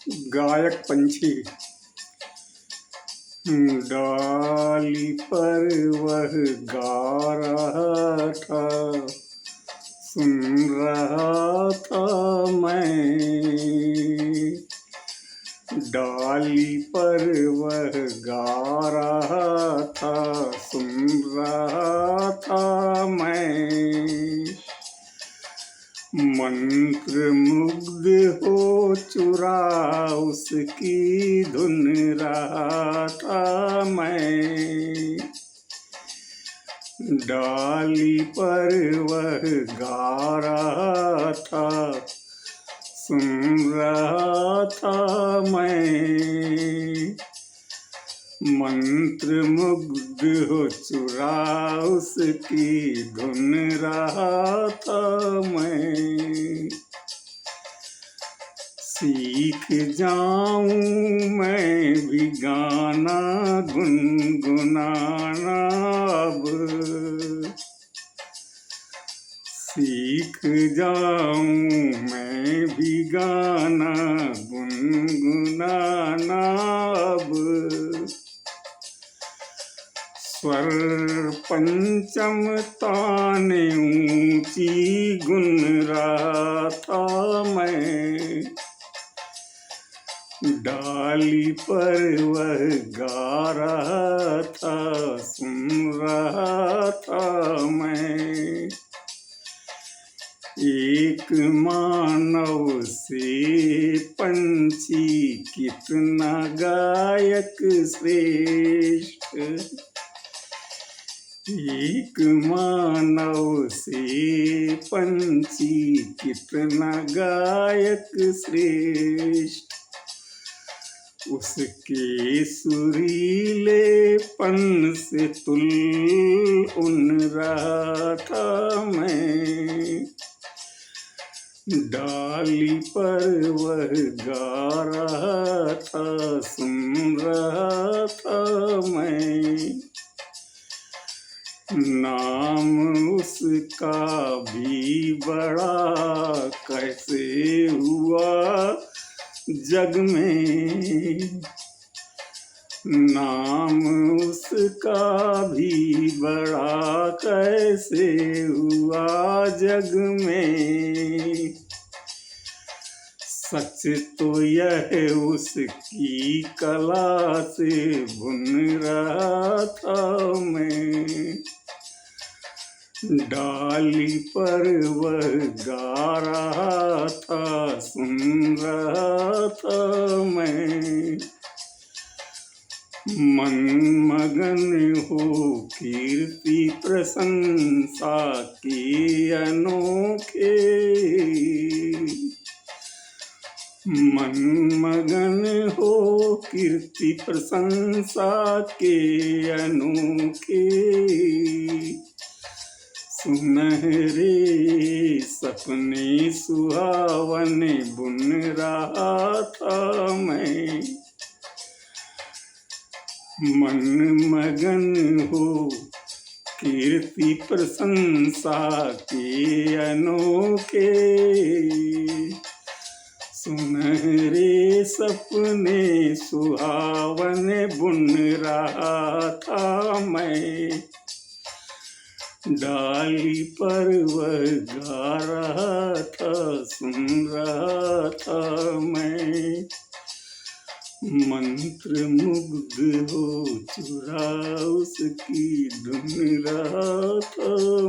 गायक पंछी। डाली पर वह गा रहा था, सुन रहा था मैं। डाली पर वह गा रहा था, सुन रहा था मैं। मंत्र मुग्ध हो चुरा उसकी धुन रहा था मैं। डाली पर वह गा रहा था, सुन रहा था मैं। मंत्र मुग्ध हो चुरा उसकी धुन रहा था मैं। सीख जाऊं मैं भी गाना गुनगुनाना अब। सीख जाऊं मैं भी गाना गुनगुनाना अब। स्वर पंचम ताने ऊंची गुन रहा था मैं। डाली पर वह गा रहा था, सुन रहा था मैं। एक मानव से पंछी कितना गायक श्रेष्ठ। एक मानव से पंछी कितना गायक श्रेष्ठ। उसके सुरीलेपन से तुल उन रहा था मैं। डाली पर वह गा रहा था, सुन रहा था मैं। नाम उसका भी बड़ा कैसे हुआ जग में। नाम उसका भी बड़ा कैसे हुआ जग में। सच तो यह उसकी कला से बुन रहा था मैं। डाली पर वह गा रहा था, सुन रहा था मैं। मन मगन हो कीर्ति प्रशंसा के अनोखे। मन मगन हो कीर्ति प्रशंसा के अनोखे। सुनहरे सपने सुहावने बुन रहा था मैं। मन मगन हो कीर्ति प्रशंसा के अनोखे। सुनहरे सपने सुहावने बुन रहा था मैं। डाली पर वह गा रहा था, सुन रहा था मैं। मंत्र मुग्ध हो चुरा उसकी धुन रहा था।